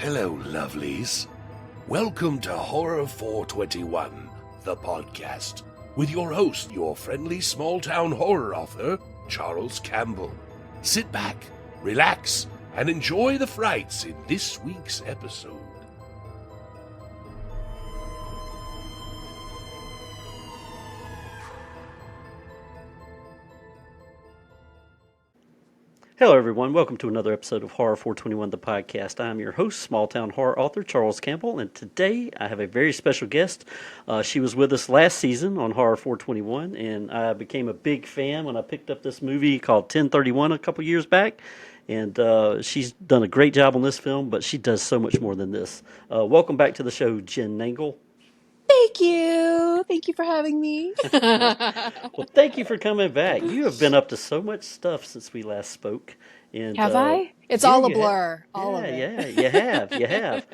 Hello, lovelies. Welcome to Horror 421, the podcast, with your host, your friendly small-town horror author, Charles Campbell. Sit back, relax, and enjoy the frights in this week's episode. Hello, everyone. Welcome to another episode of Horror 421, the podcast. I'm your host, small-town horror author Charles Campbell, and today I have a very special guest. She was with us last season on Horror 421, and I became a big fan when I picked up this movie called 1031 a couple years back. And she's done a great job on this film, but she does so much more than this. Welcome back to the show, Jenn Nangle. Thank you. Thank you for having me. Well, thank you for coming back. You have been up to so much stuff since we last spoke. And Have I? It's yeah, all a you have. blur. All of it. Yeah, you have.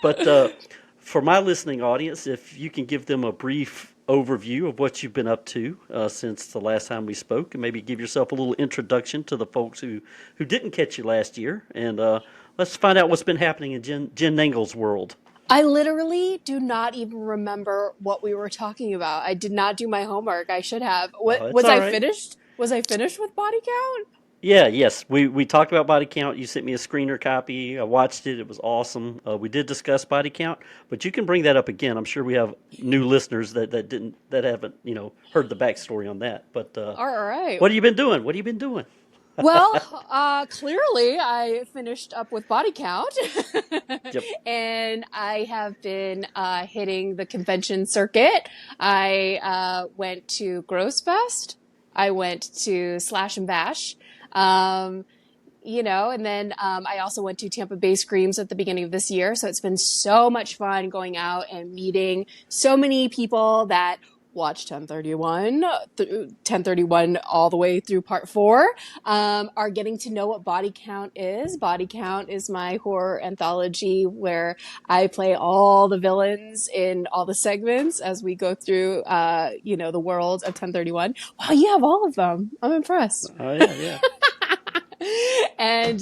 But for my listening audience, if you can give them a brief overview of what you've been up to since the last time we spoke, and maybe give yourself a little introduction to the folks who didn't catch you last year, and let's find out what's been happening in Jenn Nangle's world. I literally do not even remember what we were talking about. I did not do my homework. I should have. Was I finished? Was I finished with Body Count? Yes. We talked about Body Count. You sent me a screener copy. I watched it. It was awesome. We did discuss Body Count, but you can bring that up again. I'm sure we have new listeners that haven't heard the backstory on that. But All right. What have you been doing? Well, clearly I finished up with Body Count. Yep. And I have been hitting the convention circuit. I went to Gross Fest. I went to Slash and Bash. And then I also went to Tampa Bay Screams at the beginning of this year. So it's been so much fun going out and meeting so many people that watch 1031 all the way through part 4, are getting to know what Body Count is. Body Count is my horror anthology where I play all the villains in all the segments as we go through, the world of 1031. Wow, you have all of them. I'm impressed. Oh, yeah. And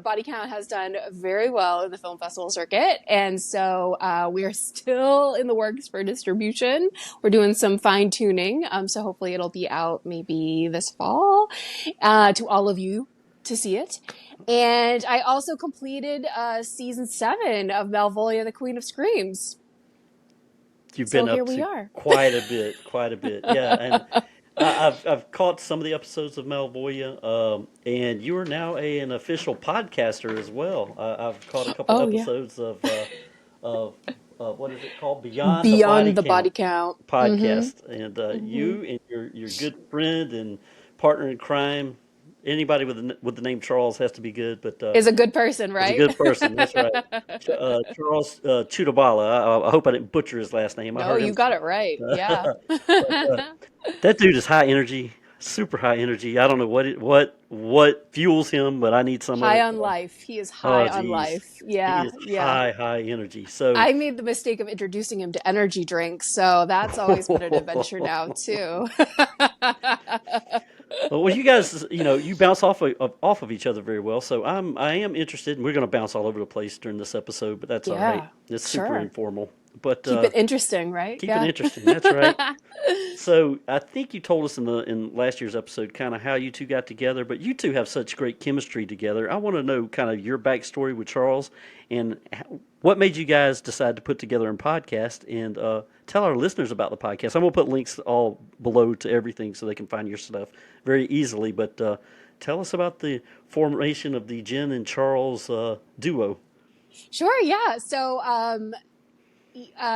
Body Count has done very well in the film festival circuit, and so we are still in the works for distribution. We're doing some fine tuning, so hopefully it'll be out maybe this fall to all of you to see it. And I also completed season 7 of Malvolia, the Queen of Screams. You've been up to quite a bit, yeah. And I've caught some of the episodes of Malvolia, and you are now an official podcaster as well. I've caught a couple episodes of what is it called? Beyond the Body Count podcast, and you and your good friend and partner in crime. Anybody with the name Charles has to be good, but is a good person, right? Is a good person. That's right. Charles Chudabala. I hope I didn't butcher his last name. No, you got it right. Yeah. That dude is high energy, super high energy. I don't know what fuels him, but I need some high on life. He is high on life. Yeah, he is high energy. So I made the mistake of introducing him to energy drinks, so that's always been an adventure now too. Well, you guys, you bounce off of each other very well. So I am interested, and we're going to bounce all over the place during this episode, but that's all right. It's super informal. But keep it interesting, right? Keep it interesting. That's right. So I think you told us in last year's episode kind of how you two got together, but you two have such great chemistry together. I want to know kind of your backstory with Charles and what made you guys decide to put together a podcast, and tell our listeners about the podcast. I'm going to put links all below to everything so they can find your stuff very easily, but tell us about the formation of the Jenn and Charles duo. Sure, yeah. So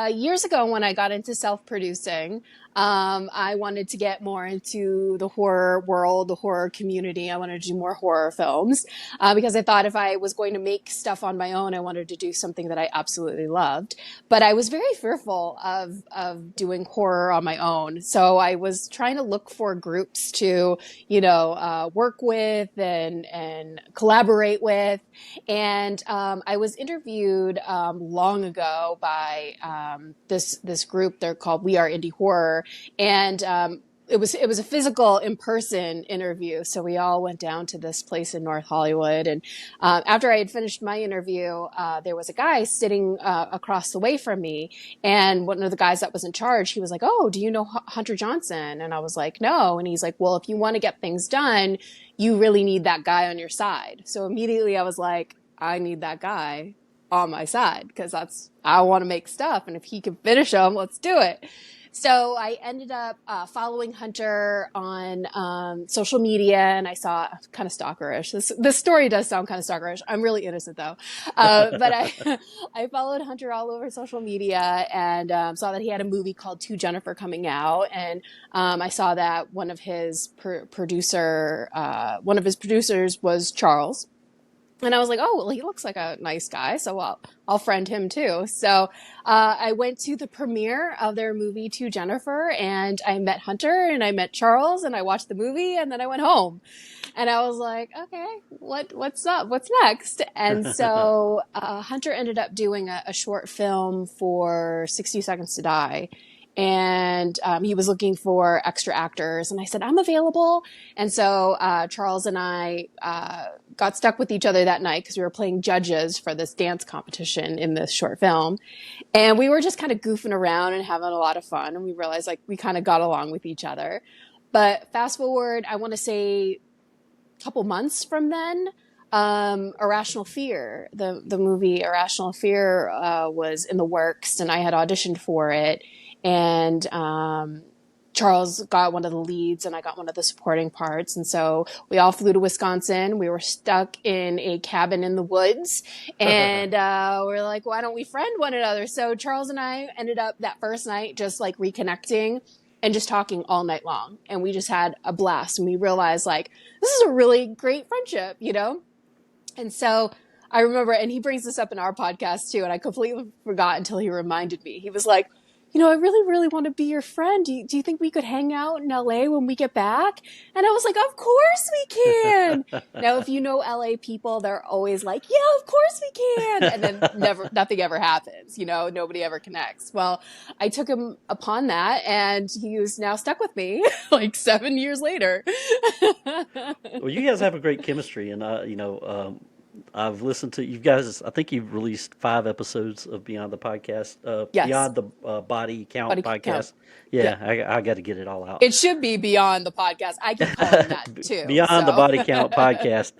years ago when I got into self-producing, I wanted to get more into the horror world, the horror community. I wanted to do more horror films because I thought if I was going to make stuff on my own, I wanted to do something that I absolutely loved. But I was very fearful of doing horror on my own. So I was trying to look for groups to, work with and collaborate with. And I was interviewed long ago by this group. They're called We Are Indie Horror. And it was a physical in-person interview. So we all went down to this place in North Hollywood. And after I had finished my interview, there was a guy sitting across the way from me. And one of the guys that was in charge, he was like, "Oh, do you know Hunter Johnson?" And I was like, "No." And he's like, "Well, if you want to get things done, you really need that guy on your side." So immediately I was like, I need that guy on my side because I want to make stuff. And if he can finish them, let's do it. So I ended up following Hunter on social media, and I saw kind of stalkerish. This story does sound kind of stalkerish. I'm really innocent though, but I followed Hunter all over social media and saw that he had a movie called To Jennifer coming out, and I saw that one of his producers was Charles. And I was like, "Oh, well, he looks like a nice guy, so I'll friend him too." So I went to the premiere of their movie To Jennifer, and I met Hunter and I met Charles, and I watched the movie, and then I went home. And I was like, "Okay, what's up? What's next?" And so Hunter ended up doing a short film for 60 Seconds to Die. And he was looking for extra actors, and I said, "I'm available." And so Charles and I got stuck with each other that night because we were playing judges for this dance competition in this short film. And we were just kind of goofing around and having a lot of fun. And we realized like we kind of got along with each other. But fast forward, I want to say a couple months from then, Irrational Fear, the movie Irrational Fear was in the works, and I had auditioned for it. And Charles got one of the leads and I got one of the supporting parts. And so we all flew to Wisconsin. We were stuck in a cabin in the woods. And we're like, why don't we friend one another? So Charles and I ended up that first night just like reconnecting and just talking all night long. And we just had a blast. And we realized like, this is a really great friendship, you know? And so I remember, and he brings this up in our podcast too, and I completely forgot until he reminded me. He was like, I really, really want to be your friend. Do you think we could hang out in LA when we get back? And I was like, of course we can. Now, if you know LA people, they're always like, yeah, of course we can. And then nothing ever happens. Nobody ever connects. Well, I took him upon that, and he's now stuck with me like 7 years later. Well, you guys have a great chemistry, and I've listened to you guys. I think you've released 5 episodes of Beyond the Podcast, Yes. Beyond the Body Count podcast. Count. Yeah. I got to get it all out. It should be Beyond the Podcast. I keep calling that too. Beyond the Body Count podcast.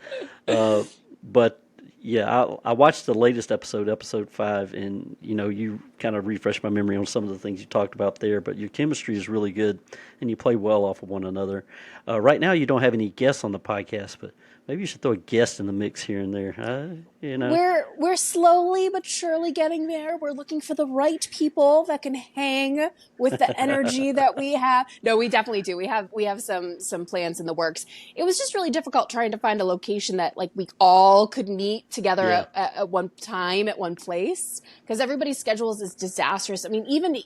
But yeah, I watched the latest episode 5, and you kind of refreshed my memory on some of the things you talked about there. But your chemistry is really good, and you play well off of one another. Right now, you don't have any guests on the podcast, but maybe you should throw a guest in the mix here and there. We're slowly but surely getting there. We're looking for the right people that can hang with the energy that we have. No, we definitely do. We have some plans in the works. It was just really difficult trying to find a location that like we all could meet together at one time at one place, because everybody's schedules is disastrous. I mean, even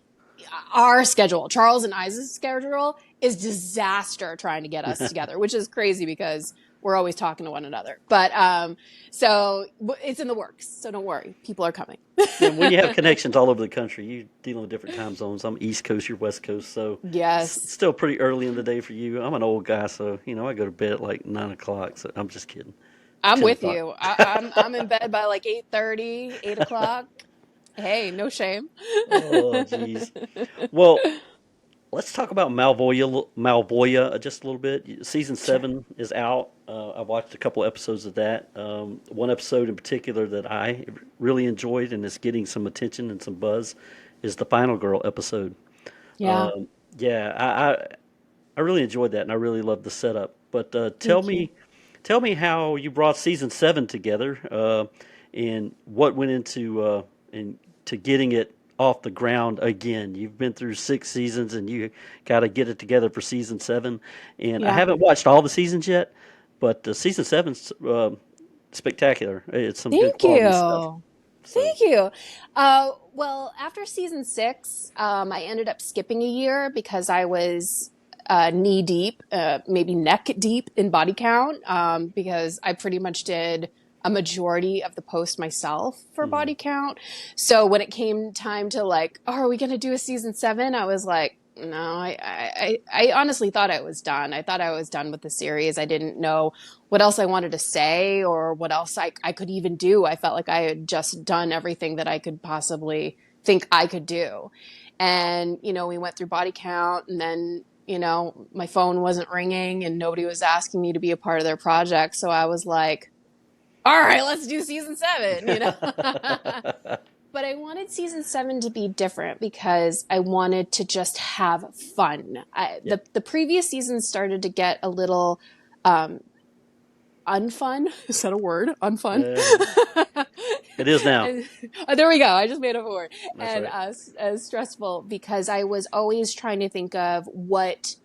our schedule, Charles and Isa's schedule, is disaster trying to get us together, which is crazy because we're always talking to one another. But so it's in the works. So don't worry. People are coming. When you have connections all over the country, you're dealing with different time zones. I'm East Coast, you're West Coast. So yes, it's still pretty early in the day for you. I'm an old guy, so I go to bed at like 9 o'clock. So I'm just kidding. I'm with you. I'm in bed by like 8:30, 8 o'clock. Hey, no shame. Oh, jeez. Well, let's talk about Malvolia just a little bit. Season 7 is out. I watched a couple episodes of that. One episode in particular that I really enjoyed and is getting some attention and some buzz is the Final Girl episode. Yeah. I really enjoyed that, and I really loved the setup. But tell me how you brought season 7 together, and what went into to getting it off the ground again. You've been through 6 seasons, and you got to get it together for season 7. And I haven't watched all the seasons yet, but season 7's spectacular. It's some good quality stuff. So. Thank you. Well, after season 6, I ended up skipping a year because I was knee deep, maybe neck deep in body count, because I pretty much did a majority of the post myself for body count. So when it came time to like, are we going to do a season 7? I was like, No, I honestly thought I was done. I thought I was done with the series. I didn't know what else I wanted to say or what else I could even do. I felt like I had just done everything that I could possibly think I could do. And, we went through body count, and then, my phone wasn't ringing and nobody was asking me to be a part of their project. So I was like, all right, let's do season 7, But I wanted season 7 to be different because I wanted to just have fun. The previous season started to get a little unfun. Is that a word? Unfun? It is now. There we go. I just made up a word. That's and right. as stressful because I was always trying to think of what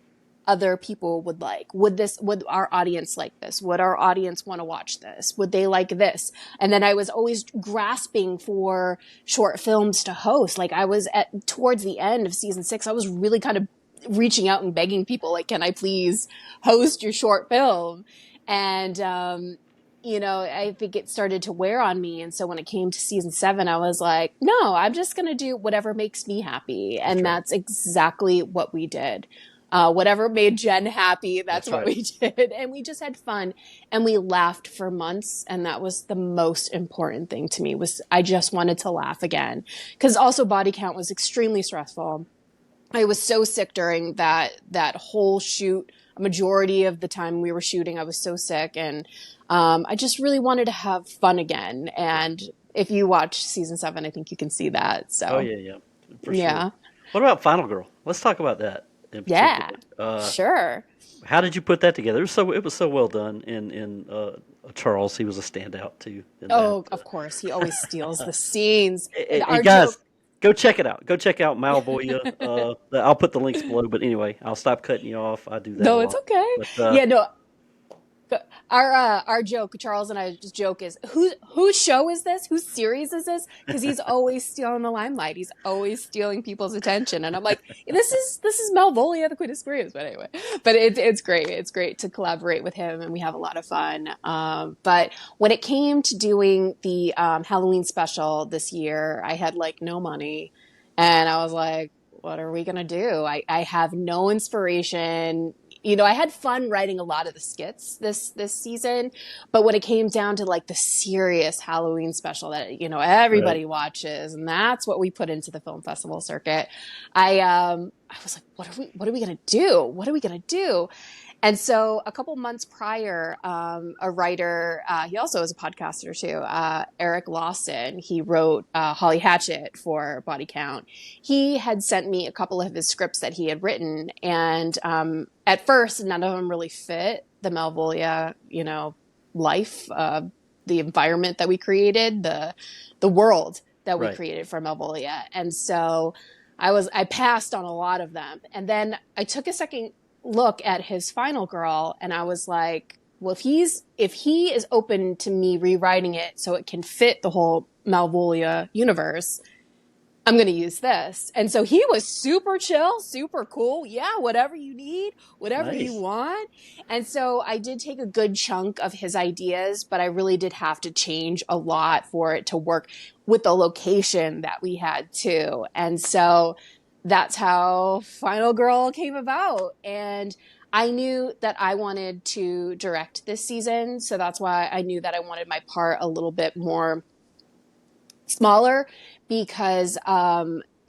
other people would like. Would our audience like this? Would our audience want to watch this? Would they like this? And then I was always grasping for short films to host. Like I was towards the end of season 6, I was really kind of reaching out and begging people, like, can I please host your short film? And, I think it started to wear on me. And so when it came to season 7, I was like, no, I'm just going to do whatever makes me happy. And that's exactly what we did. Whatever made Jenn happy, that's what we did. And we just had fun and we laughed for months. And that was the most important thing to me, was I just wanted to laugh again. Because also body count was extremely stressful. I was so sick during that whole shoot. A majority of the time we were shooting, I was so sick. And I just really wanted to have fun again. And if you watch season 7, I think you can see that. So. Oh, yeah. For sure. What about Final Girl? Let's talk about that. Yeah, sure. How did you put that together? It was so well done. And Charles, he was a standout too. Of course, he always steals the scenes. Hey, guys, go check it out. Go check out Malvolia. I'll put the links below. But anyway, I'll stop cutting you off. I do that. No, it's okay. But, our joke, Charles and I just joke, is whose show is this? Whose series is this? Because he's always stealing the limelight. He's always stealing people's attention. And I'm like, this is Malvolia, the Queen of Screams. But anyway, it's great. It's great to collaborate with him, and we have a lot of fun. But when it came to doing the Halloween special this year, I had no money, and I was like, what are we gonna do? I have no inspiration. I had fun writing a lot of the skits this season, but when it came down to the serious Halloween special that everybody watches, and that's what we put into the film festival circuit, I was like, what are we gonna do? What are we gonna do? And so a couple months prior, a writer, he also is a podcaster too, Eric Lawson, he wrote Holly Hatchet for Body Count. He had sent me a couple of his scripts that he had written. And at first, none of them really fit the Malvolia, life, the environment that we created, the world that we created for Malvolia. And so I passed on a lot of them. And then I took a second look at his Final Girl, and I was like, well, if he is open to me rewriting it so it can fit the whole Malvolia universe, I'm going to use this. And so he was super chill, super cool. Yeah, whatever you need, whatever you want. And so I did take a good chunk of his ideas, but I really did have to change a lot for it to work with the location that we had too. And so that's how Final Girl came about. And I knew that I wanted to direct this season. So that's why I knew that I wanted my part a little bit more smaller, because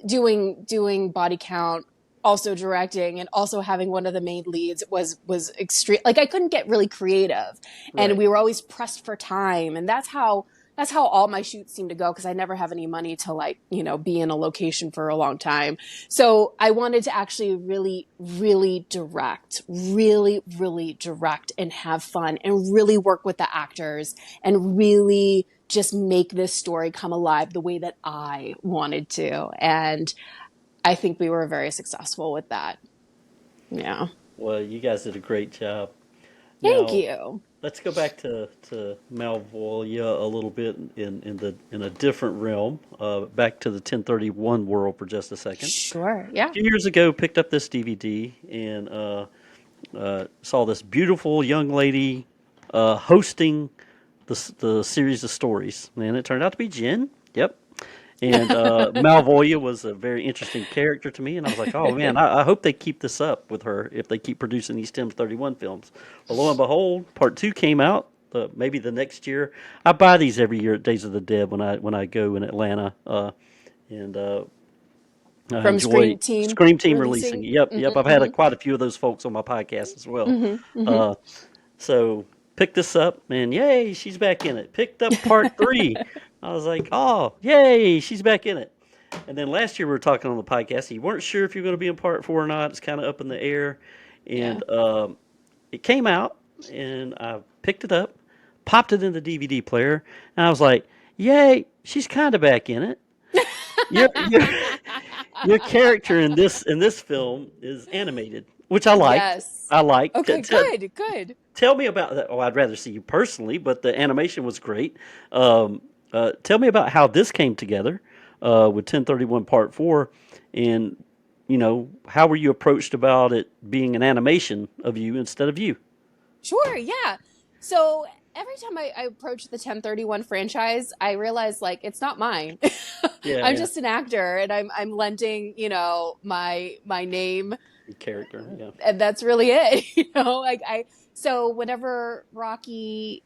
doing body count, also directing, and also having one of the main leads was extreme. I couldn't get really creative, and we were always pressed for time. And that's how all my shoots seem to go, because I never have any money to be in a location for a long time. So I wanted to actually really, really direct and have fun and really work with the actors and really just make this story come alive the way that I wanted to. And I think we were very successful with that. Yeah. Well, you guys did a great job. Thank you. Let's go back to Malvolia a little bit in a different realm. Back to the 1031 world for just a second. Sure. Yeah. A few years ago, picked up this DVD and saw this beautiful young lady hosting the series of stories, and it turned out to be Jenn. Yep. And Malvolia was a very interesting character to me, and I was like, oh man, I hope they keep this up with her if they keep producing these Tim 31 films. Well, lo and behold, part 2 came out. Maybe the next year. I buy these every year at Days of the Dead when I go in Atlanta, and I From enjoy Scream Team Scream Team releasing. releasing. Yep. I've had quite a few of those folks on my podcast as well. So picked this up, and yay, she's back in it. Picked up part 3. I was like, oh, yay, she's back in it. And then last year we were talking on the podcast. You weren't sure if you were going to be in part 4 or not. It's kind of up in the air. And it came out, and I picked it up, popped it in the DVD player, and I was like, yay, she's kind of back in it. Your, your, your character in this film is animated, which I like. Yes. I like. Okay, good. Tell me about that. Oh, I'd rather see you personally, but the animation was great. Tell me about how this came together with 1031 Part 4, and how were you approached about it being an animation of you instead of you? Sure, yeah. So every time I approach the 1031 franchise, I realize like it's not mine. I'm just an actor, and I'm lending, my name, character, and that's really it. So whenever Rocky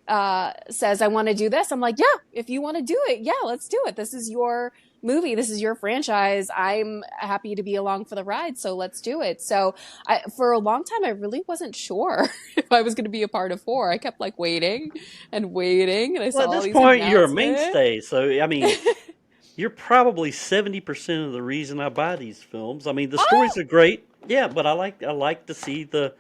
says I want to do this, I'm like, yeah, if you want to do it, yeah, let's do it. This is your movie. This is your franchise. I'm happy to be along for the ride. So let's do it. So for a long time, I really wasn't sure if I was going to be a part of 4. I kept like waiting and waiting. And I saw all these at this point, you're a mainstay. So, I mean, you're probably 70% of the reason I buy these films. I mean, the stories are great. Yeah, but I like to see the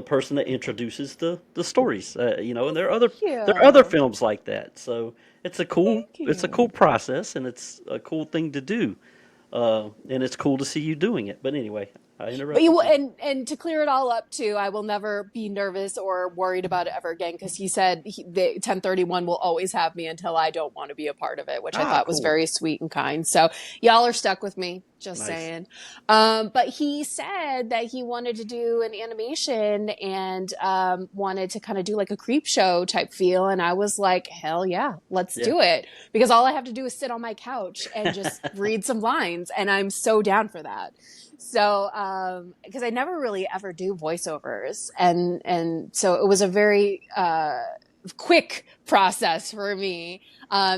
person that introduces the stories, and there are other films like that. So it's a cool process, and it's a cool thing to do, and it's cool to see you doing it. But anyway, I interrupted you. And to clear it all up too, I will never be nervous or worried about it ever again, because he said the 1031 will always have me until I don't want to be a part of it, which I thought was very sweet and kind. So y'all are stuck with me, just saying. But he said that he wanted to do an animation and wanted to kind of do like a creep show type feel, and I was like, hell yeah, let's do it, because all I have to do is sit on my couch and just read some lines, and I'm so down for that. So, because I never really ever do voiceovers, and so it was a very quick process for me.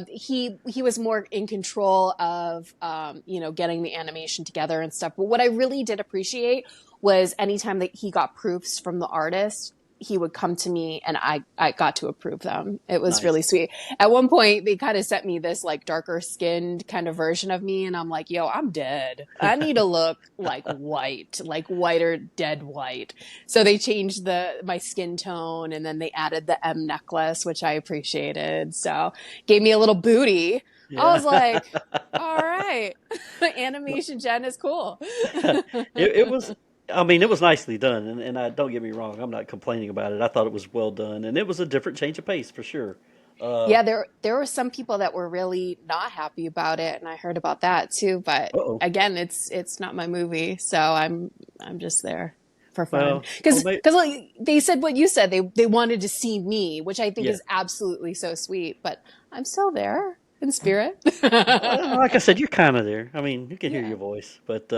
He was more in control of getting the animation together and stuff. But what I really did appreciate was anytime that he got proofs from the artist, he would come to me and I got to approve them. It was really sweet. At one point, they kind of sent me this like darker skinned kind of version of me. And I'm like, yo, I'm dead. I need to look like white or dead white. So they changed my skin tone, and then they added the M necklace, which I appreciated. So gave me a little booty. Yeah. I was like, all right, animation Jenn is cool. It was. I mean, it was nicely done, and I, don't get me wrong, I'm not complaining about it. I thought it was well done, and it was a different change of pace for sure. There were some people that were really not happy about it, and I heard about that too. But again, it's not my movie, so I'm just there for fun. Because like, they said what you said, they wanted to see me, which I think is absolutely so sweet. But I'm still there in spirit. Like I said, you're kind of there. I mean, you can hear your voice, but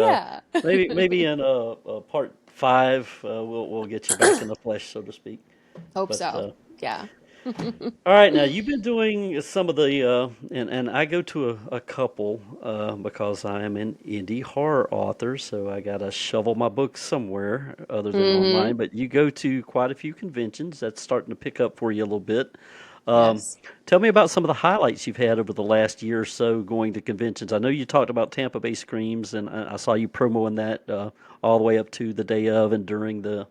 maybe in part 5 we'll get you back in the flesh, so to speak. Hope so. Yeah. All right, now you've been doing some of the and I go to a couple because I am an indie horror author, so I gotta shovel my books somewhere other than online. But you go to quite a few conventions. That's starting to pick up for you a little bit. Tell me about some of the highlights you've had over the last year or so going to conventions. I know you talked about Tampa Bay Screams, and I saw you promoing that all the way up to the day of and during the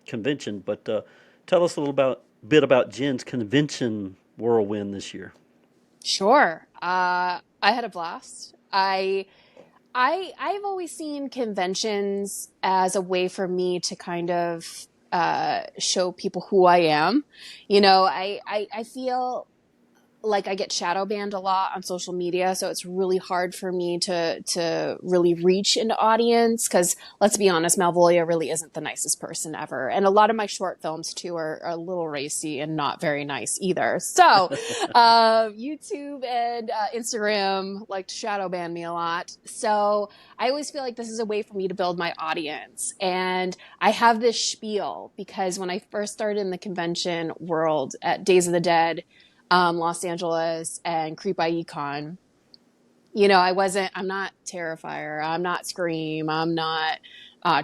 convention. But tell us a little bit about Jenn's convention whirlwind this year. Sure, I had a blast. I've always seen conventions as a way for me to kind of show people who I am. I feel like I get shadow banned a lot on social media, so it's really hard for me to really reach an audience because let's be honest, Malvolia really isn't the nicest person ever, and a lot of my short films too are a little racy and not very nice either. So YouTube and Instagram like to shadow ban me a lot. So I always feel like this is a way for me to build my audience, and I have this spiel because when I first started in the convention world at Days of the Dead, Los Angeles and Creep by Econ, I'm not Terrifier, I'm not Scream, I'm not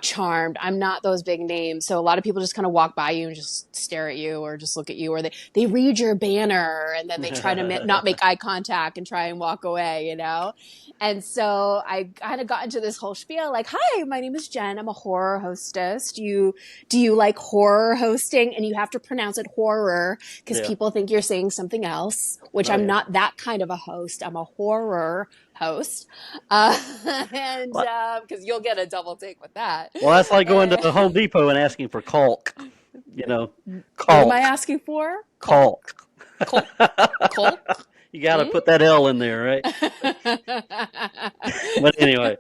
Charmed, I'm not those big names. So a lot of people just kind of walk by you and just stare at you or just look at you, or they read your banner and then they try to not make eye contact and try and walk away, And so I kind of got into this whole spiel like, hi, my name is Jenn. I'm a horror hostess. Do you like horror hosting? And you have to pronounce it horror because people think you're saying something else, which I'm not that kind of a host. I'm a horror host. And because you'll get a double take with that. Well, that's like going to the Home Depot and asking for caulk. Caulk. What am I asking for? Caulk. Caulk. You got to put that L in there, right? But anyway,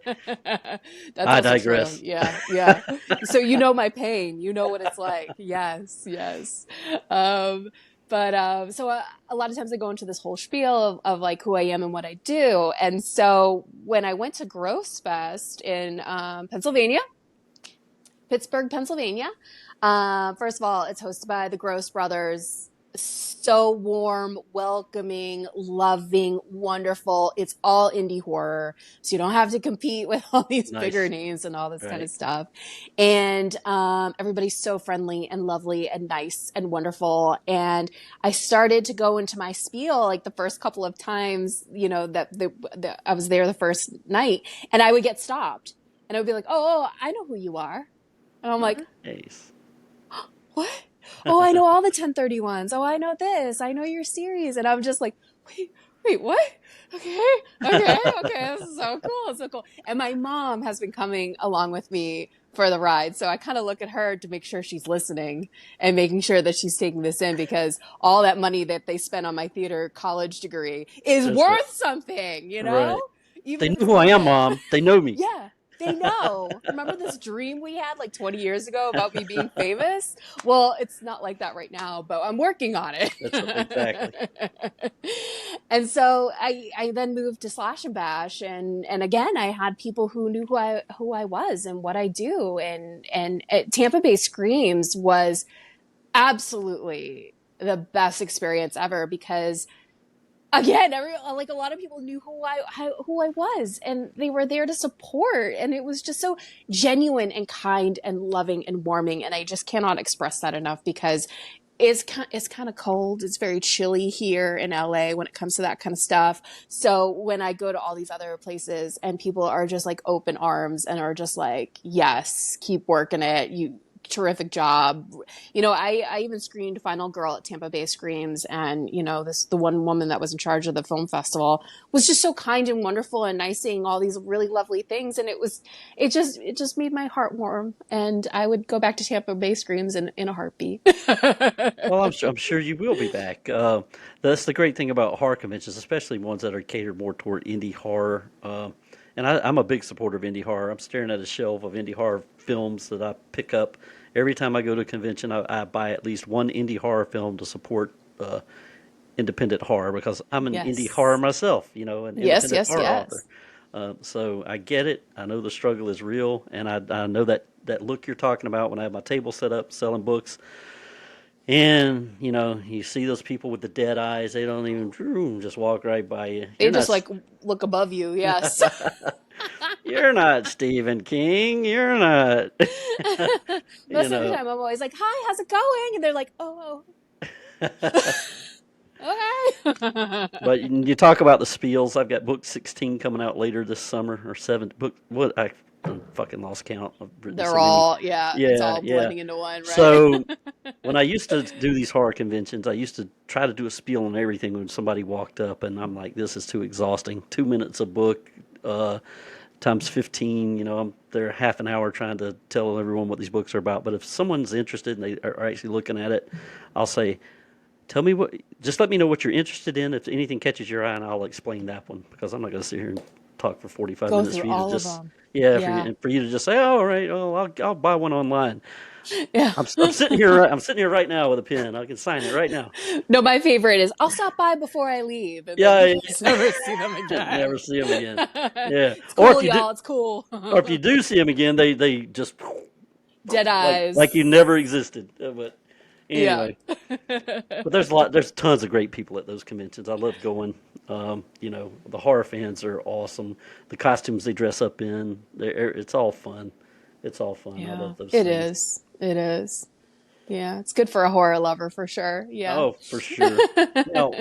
I digress. True. Yeah. So my pain. You know what it's like. Yes. So a lot of times I go into this whole spiel of like who I am and what I do. And so when I went to Gross Fest in Pittsburgh, Pennsylvania, first of all, it's hosted by the Gross Brothers. So warm, welcoming, loving, wonderful. It's all indie horror. So you don't have to compete with all these bigger names and all this kind of stuff. And everybody's so friendly and lovely and nice and wonderful. And I started to go into my spiel like the first couple of times, that I was there the first night, and I would get stopped. And I would be like, oh, I know who you are. And I'm like, nice. What? Oh, I know all the 1031s. Oh, I know this. I know your series. And I'm just like, wait, what? Okay. This is so cool. And my mom has been coming along with me for the ride. So I kind of look at her to make sure she's listening and making sure that she's taking this in, because all that money that they spent on my theater college degree is worth something, Right. Even they know who I am, Mom. They know me. Yeah. They know. Remember this dream we had like 20 years ago about me being famous? Well, it's not like that right now, but I'm working on it. Exactly. And so I then moved to Slash and Bash, and again I had people who knew who I was and what I do, and Tampa Bay Screams was absolutely the best experience ever because, again, a lot of people knew who I was, and they were there to support, and it was just so genuine and kind and loving and warming, and I just cannot express that enough because it's kind of cold. It's very chilly here in LA when it comes to that kind of stuff. So when I go to all these other places and people are just like open arms and are just like, yes, keep working it. Terrific job. I even screened Final Girl at Tampa Bay Screams, and the one woman that was in charge of the film festival was just so kind and wonderful and nice, saying all these really lovely things, and it just made my heart warm, and I would go back to Tampa Bay Screams in a heartbeat. Well, I'm sure you will be back. That's the great thing about horror conventions, especially ones that are catered more toward indie horror. And I'm a big supporter of indie horror. I'm staring at a shelf of indie horror films that I pick up. Every time I go to a convention, I buy at least one indie horror film to support independent horror, because I'm an indie horror myself, an independent horror author. So I get it. I know the struggle is real, and I know that look you're talking about when I have my table set up selling books. And, you see those people with the dead eyes. They don't even just walk right by you. They just look above you. Yes. You're not Stephen King. You're not. Most of the time, I'm always like, "Hi, how's it going?" And they're like, "Oh, okay." But you talk about the spiels. I've got book 16 coming out later this summer, or 7 book. What I fucking lost count. They're all it's all blending into one, right? So when I used to do these horror conventions, I used to try to do a spiel on everything when somebody walked up, and I'm like, this is too exhausting. 2 minutes a book. Times 15, I'm there half an hour trying to tell everyone what these books are about. But if someone's interested and they are actually looking at it, I'll say, tell me just let me know what you're interested in. If anything catches your eye, and I'll explain that one, because I'm not going to sit here and talk for 45 Go minutes through for you to all of just, them. yeah, Yeah. for you to just say, oh, all right, well, I'll buy one online. Yeah. I'm sitting here. I'm sitting here right now with a pen. I can sign it right now. No, my favorite is I'll stop by before I leave, and then Yeah, you just never see them again. never see them again. Yeah, It's cool, y'all. It's cool. or if you do see them again, they just Dead like you eyes. never existed. But Yeah. anyway, but there's tons of great people at those conventions. I love going. The horror fans are awesome. The costumes they dress up in, it's all fun. It's all fun. I Yeah. love those It things. is. It is. Yeah. It's good for a horror lover for sure. Yeah. Oh, for sure. Now,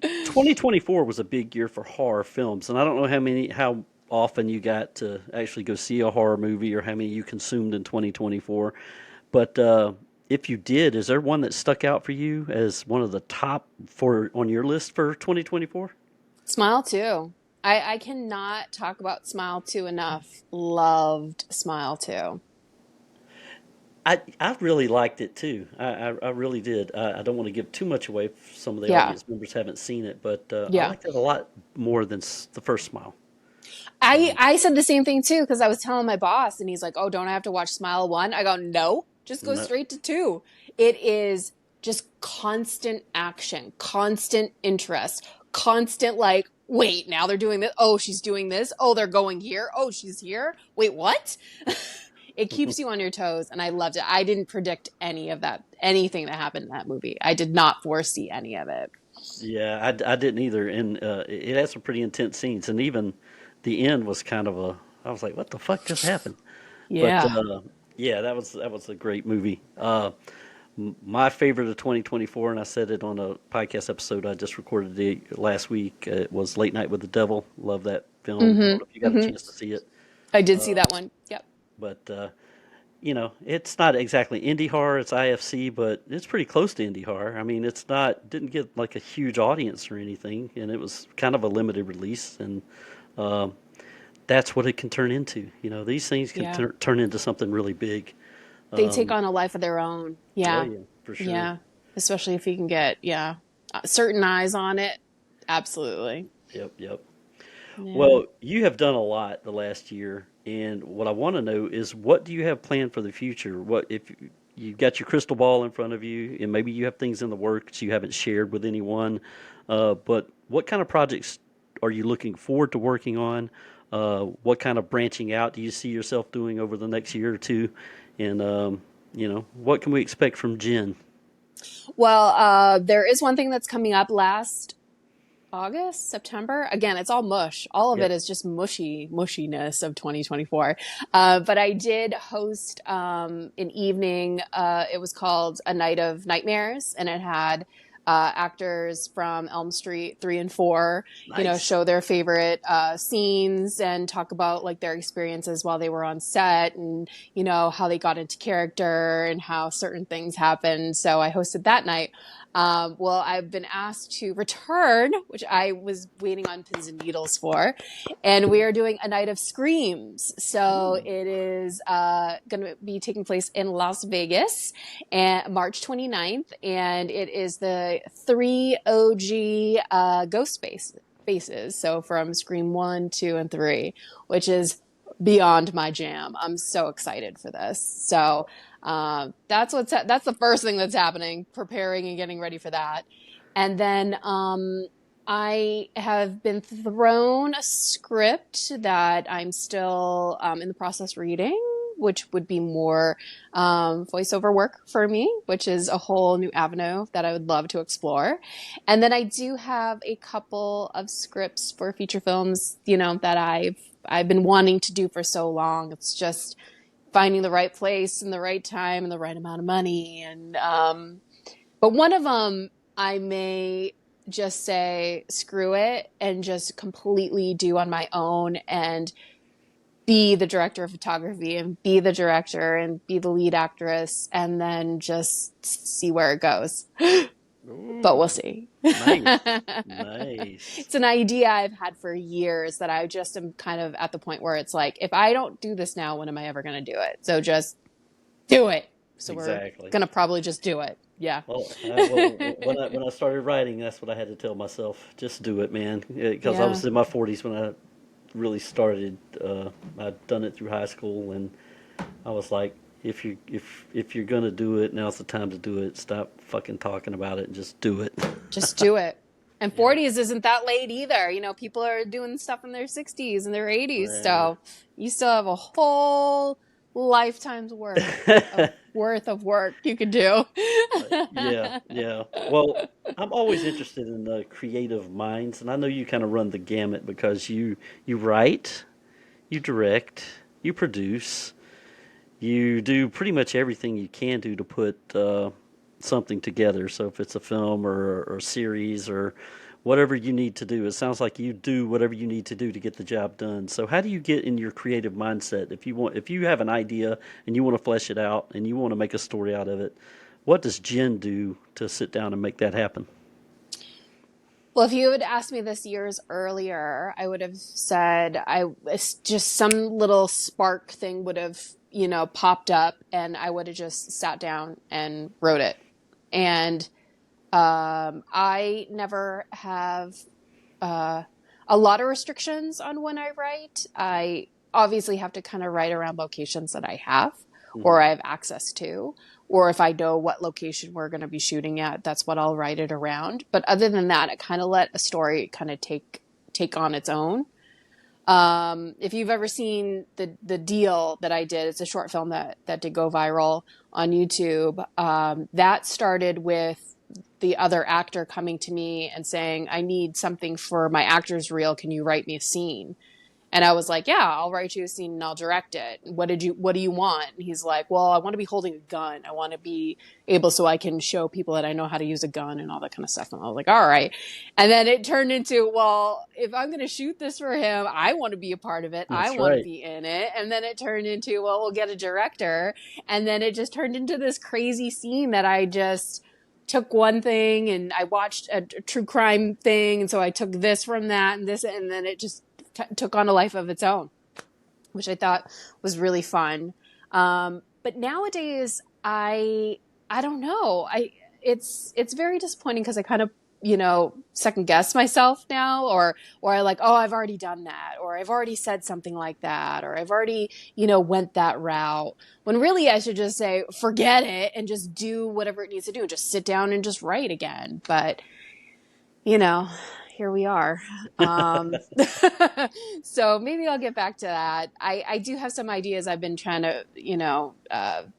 2024 was a big year for horror films, and I don't know how often you got to actually go see a horror movie or how many you consumed in 2024. But if you did, is there one that stuck out for you as one of the top for on your list for 2024? Smile 2. I cannot talk about Smile 2 enough. Loved Smile 2. I really liked it too. I really did. I don't want to give too much away if some of the Yeah. audience members haven't seen it, but I Yeah. liked it a lot more than the first Smile. I said the same thing too because I was telling my boss and he's like, "Oh, don't I have to watch Smile 1?" I go, "No, just go No, straight to 2." It is just constant action, constant interest, constant like, "Wait, now they're doing this. Oh, she's doing this. Oh, they're going here. Oh, she's here. Wait, what?" It keeps you on your toes and I loved it. I didn't predict anything that happened in that movie. I did not foresee any of it. yeah, I didn't either, and it had some pretty intense scenes, and even the end was kind of I was like, what the fuck just happened? But Yeah. yeah, that was a great movie. My favorite of 2024, and I said it on a podcast episode I just recorded last week. It was Late Night with the Devil. Love that film. I don't know if you got a Hmm. chance to see it, I did see that one. Yep. but it's not exactly indie horror. It's IFC, but it's pretty close to indie horror. I mean, didn't get like a huge audience or anything, and it was kind of a limited release, and um, that's what it can turn into. These things can Yeah. turn into something really big. They take Um, on a life of their own. oh Yeah. yeah, for sure. Yeah. Especially if you can get, certain eyes on it. Absolutely. Yep, yep. Yeah. Well, you have done a lot the last year, and what I want to know is what do you have planned for the future? What if you've got your crystal ball in front of you, and maybe you have things in the works you haven't shared with anyone, but what kind of projects are you looking forward to working on? What kind of branching out do you see yourself doing over the next year or two? And what can we expect from Jen? Well, there is one thing that's coming up last August, September. Again, it's all mush. All of it Yep. is just mushiness of 2024. But I did host an evening. It was called A Night of Nightmares, and it had actors from Elm Street 3 and 4, Nice. show their favorite scenes and talk about like their experiences while they were on set and, how they got into character and how certain things happened. So I hosted that night. Well, I've been asked to return, which I was waiting on pins and needles for, and we are doing a night of screams. So Ooh, it is going to be taking place in Las Vegas, and March 29th, and it is the 3 OG ghost faces. So from Scream 1, 2, and 3, which is beyond my jam. I'm so excited for this. So that's the first thing that's happening, preparing and getting ready for that. And then I have been thrown a script that I'm still in the process reading, which would be more voiceover work for me, which is a whole new avenue that I would love to explore. And then I do have a couple of scripts for feature films, that I've been wanting to do for so long. It's just finding the right place and the right time and the right amount of money. And but one of them I may just say screw it and just completely do on my own and be the director of photography and be the director and be the lead actress and then just see where it goes. But we'll ooh, see. nice, nice. It's an idea I've had for years that I just am kind of at the point where it's like, if I don't do this now, when am I ever going to do it? So just do it. So exactly. we're going to probably just do it. Yeah. Well, when I started writing, that's what I had to tell myself. Just do it, man. Because I Yeah. was in my 40s when I really started. I'd done it through high school, and I was like, if you're gonna do it, now's the time to do it. Stop fucking talking about it and just do it. Just do it. And Yeah. 40s isn't that late either. You know, people are doing stuff in their 60s and their 80s. Yeah. So you still have a whole lifetime's worth of work you could do. Yeah, yeah. Well, I'm always interested in the creative minds, and I know you kind of run the gamut because you write, you direct, you produce, you do pretty much everything you can do to put something together. So if it's a film or a series or whatever you need to do, it sounds like you do whatever you need to do to get the job done. So how do you get in your creative mindset? If you have an idea and you want to flesh it out and you want to make a story out of it, what does Jen do to sit down and make that happen? Well, if you had asked me this years earlier, I would have said it's just some little spark thing would have, popped up and I would have just sat down and wrote it. And I never have a lot of restrictions on when I write. I obviously have to kind of write around locations that I have or I have access to, or if I know what location we're going to be shooting at, that's what I'll write it around. But other than that, I kind of let a story kind of take on its own. If you've ever seen the deal that I did, it's a short film that did go viral on YouTube. That started with the other actor coming to me and saying, I need something for my actor's reel. Can you write me a scene? And I was like, yeah, I'll write you a scene and I'll direct it. What do you want? And he's like, well, I want to be holding a gun. I want to be able so I can show people that I know how to use a gun and all that kind of stuff. And I was like, all right. And then it turned into, well, if I'm going to shoot this for him, I want to be a part of it. I That's want to right. be in it. And then it turned into, well, we'll get a director. And then it just turned into this crazy scene that I just took one thing and I watched a true crime thing. And so I took this from that and this, and then it just took on a life of its own, which I thought was really fun. But nowadays, I don't know. It's very disappointing because I kind of, second guess myself now, or I like, oh, I've already done that, or I've already said something like that, or I've already, went that route. When really I should just say, forget it and just do whatever it needs to do. Just sit down and just write again. But, here we are. So maybe I'll get back to that. I do have some ideas I've been trying to,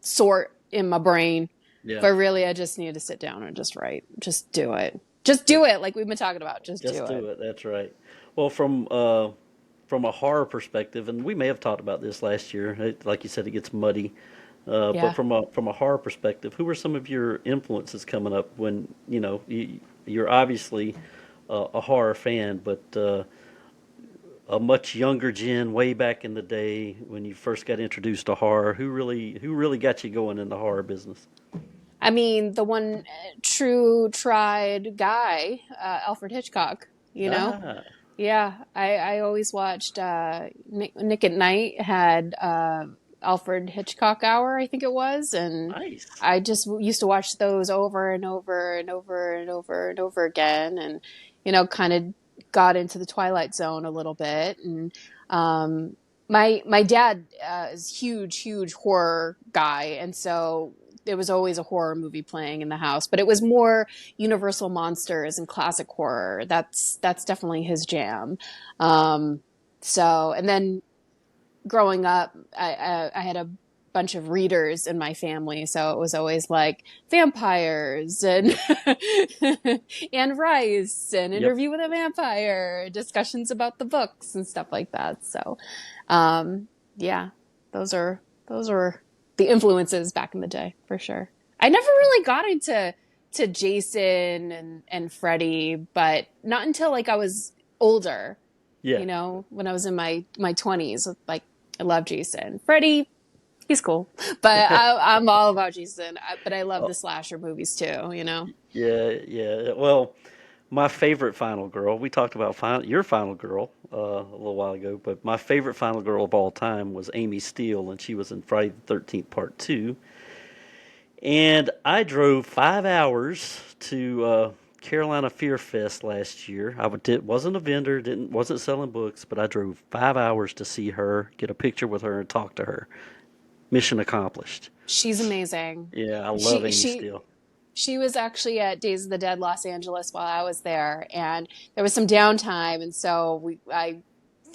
sort in my brain. Yeah. But really, I just need to sit down and just write. Just do it. Just do it, like we've been talking about. Just do it. That's right. Well, from a horror perspective, and we may have talked about this last year. Like you said, it gets muddy. Yeah. But from a horror perspective, who are some of your influences coming up when you're obviously a horror fan, but a much younger Jen way back in the day when you first got introduced to horror? Who really got you going in the horror business? I mean, the one true tried guy, Alfred Hitchcock. Yeah, I always watched Nick at Night had Alfred Hitchcock Hour, I think it was, and nice. I just used to watch those over and over and over and over and over again, and kind of got into the Twilight Zone a little bit. And my dad is huge horror guy, and so there was always a horror movie playing in the house, but it was more Universal monsters and classic horror. That's definitely his jam. So, and then growing up, I had a bunch of readers in my family, so it was always like vampires and Anne Rice and Interview with a Vampire, discussions about the books and stuff like that. So, yeah, those are the influences back in the day for sure. I never really got into Jason and Freddy, but not until like I was older. Yeah. When I was in my 20s, like I love Jason. Freddy, he's cool, but I'm all about Jason. But I love the slasher movies too. Yeah. Well, my favorite final girl. We talked about your final girl a little while ago, but my favorite final girl of all time was Amy Steele, and she was in Friday the 13th Part 2. And I drove 5 hours to Carolina Fear Fest last year. Wasn't a vendor, wasn't selling books, but I drove 5 hours to see her, get a picture with her, and talk to her. Mission accomplished. She's amazing. Yeah, I love Amy Steele. She was actually at Days of the Dead Los Angeles while I was there, and there was some downtime, and so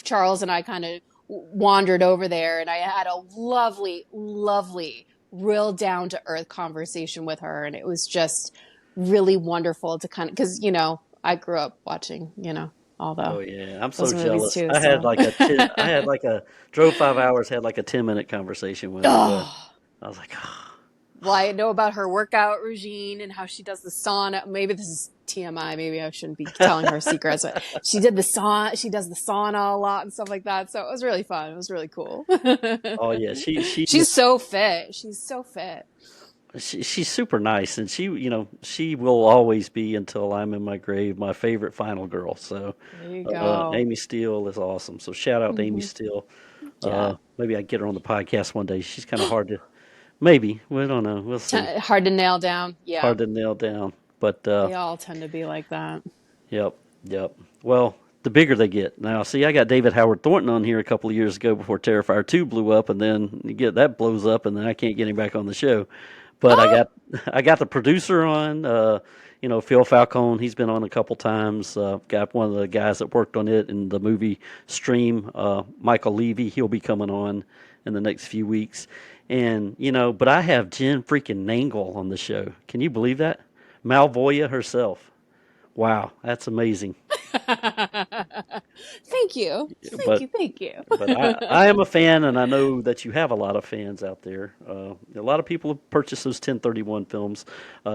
Charles and I kind of wandered over there, and I had a lovely, lovely, real down to earth conversation with her, and it was just really wonderful to kind of, because I grew up watching all the Oh yeah, I'm so jealous. Too, I had like drove 5 hours, had like a 10-minute conversation with her. Oh. I was like, oh. Well, I know about her workout regime and how she does the sauna. Maybe this is TMI. Maybe I shouldn't be telling her secrets, but she does the sauna a lot and stuff like that. So it was really fun. It was really cool. Oh yeah, she's so fit. She's so fit. She's super nice, and she will always be, until I'm in my grave, my favorite final girl. So there you go. Amy Steele is awesome. So shout out to Amy Steele. Yeah. Maybe I get her on the podcast one day. She's kind of hard to. Maybe. We don't know. We'll see. Hard to nail down. Yeah. Hard to nail down. But they all tend to be like that. Yep. Well, the bigger they get. Now, see, I got David Howard Thornton on here a couple of years ago before Terrifier 2 blew up, and then that blows up, and then I can't get him back on the show. But I got the producer on, Phil Falcone. He's been on a couple times. Got one of the guys that worked on it in the movie Stream, Michael Levy. He'll be coming on in the next few weeks. And, but I have Jenn freaking Nangle on the show. Can you believe that? Malvolia herself. Wow, that's amazing. Thank you. Thank you. But I am a fan, and I know that you have a lot of fans out there. A lot of people have purchased those 1031 films.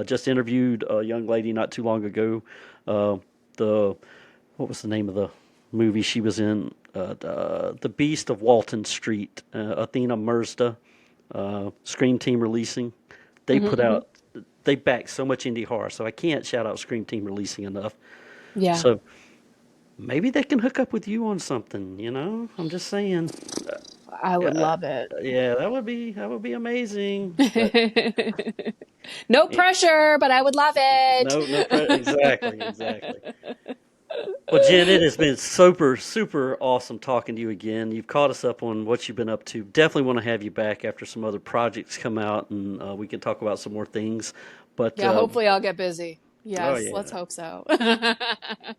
Just interviewed a young lady not too long ago. What was the name of the movie she was in? The Beast of Walton Street. Athena Merzda. Scream Team releasing. They put out. They back so much indie horror, so I can't shout out Scream Team releasing enough. Yeah. So maybe they can hook up with you on something. I'm just saying. I would love it. Yeah, that would be amazing. No pressure, but I would love it. No pressure. Exactly. Well, Jenn, it has been super, super awesome talking to you again. You've caught us up on what you've been up to. Definitely want to have you back after some other projects come out, and we can talk about some more things. But yeah, hopefully I'll get busy. Yes, let's hope so.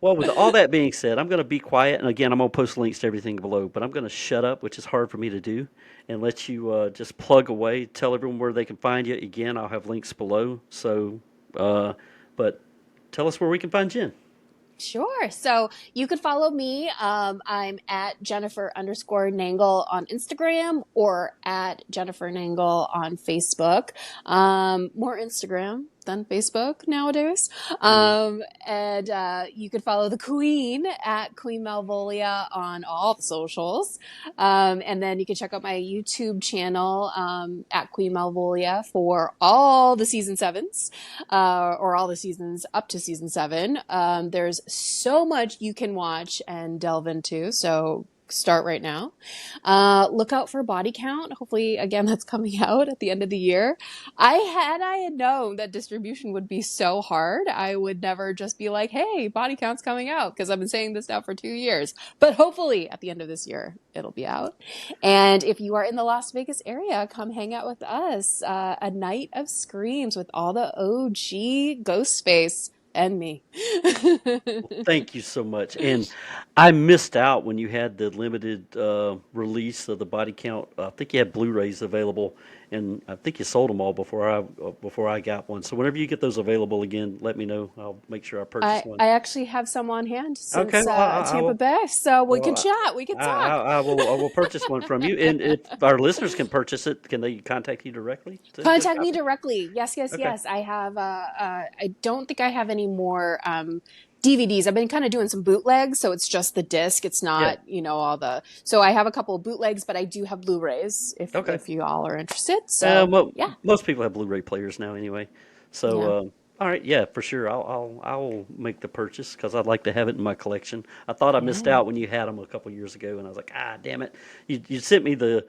Well, with all that being said, I'm going to be quiet. And again, I'm going to post links to everything below. But I'm going to shut up, which is hard for me to do, and let you just plug away. Tell everyone where they can find you. Again, I'll have links below. So, but tell us where we can find Jenn. Sure. So you could follow me. I'm at Jennifer_Nangle on Instagram, or at Jennifer Nangle on Facebook. More Instagram than Facebook nowadays. And you could follow the Queen at Queen Malvolia on all the socials. And then you can check out my YouTube channel at Queen Malvolia for all the season 7s, or all the seasons up to season 7. There's so much you can watch and delve into. So start right now. Look out for Body Count. Hopefully, again, that's coming out at the end of the year. I had known that distribution would be so hard, I would never just be like, hey, Body Count's coming out, because I've been saying this now for 2 years. But hopefully at the end of this year, it'll be out. And if you are in the Las Vegas area, come hang out with us. A night of screams with all the OG Ghostface and me. Thank you so much. And I missed out when you had the limited release of the Body Count. I think you had Blu-rays available, and I think you sold them all before I got one. So whenever you get those available again, let me know. I'll make sure I purchase one. I actually have some on hand since Tampa Bay, so we can chat. We can talk. I will purchase one from you. And if our listeners can purchase it, can they contact you directly? Contact me directly. Yes. I have. I don't think I have any more DVDs. I've been kind of doing some bootlegs, so it's just the disc. It's not, all the. So I have a couple of bootlegs, but I do have Blu-rays if you all are interested. So most people have Blu-ray players now anyway. So all right, for sure. I'll make the purchase because I'd like to have it in my collection. I thought I missed out when you had them a couple years ago, and I was like, damn it! You sent me the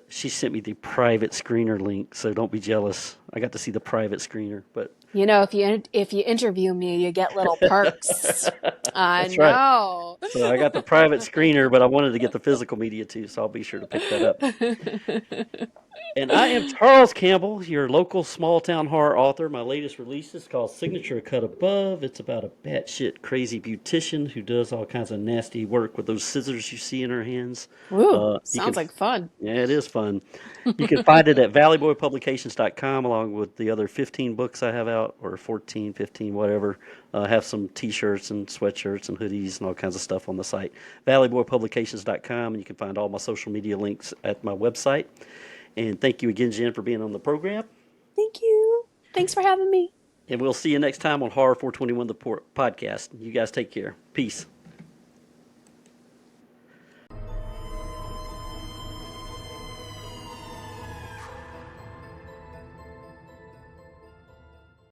she sent me the private screener link, so don't be jealous. I got to see the private screener, but you know, if you interview me, you get little perks. I that's right. know. So I got the private screener, but I wanted to get the physical media too, so I'll be sure to pick that up. And I am Charles Campbell, your local small town horror author. My latest release is called Signature Cut Above. It's about a batshit crazy beautician who does all kinds of nasty work with those scissors you see in her hands. Ooh, You can, sounds like fun. yeah, it is fun. You can find it at valleyboypublications.com along with the other 15 books I have out, or 14, 15, whatever. I have some t-shirts and sweatshirts and hoodies and all kinds of stuff on the site. valleyboypublications.com, and you can find all my social media links at my website. And thank you again, Jenn, for being on the program. Thank you. Thanks for having me. And we'll see you next time on Horror 421, the podcast. You guys take care. Peace.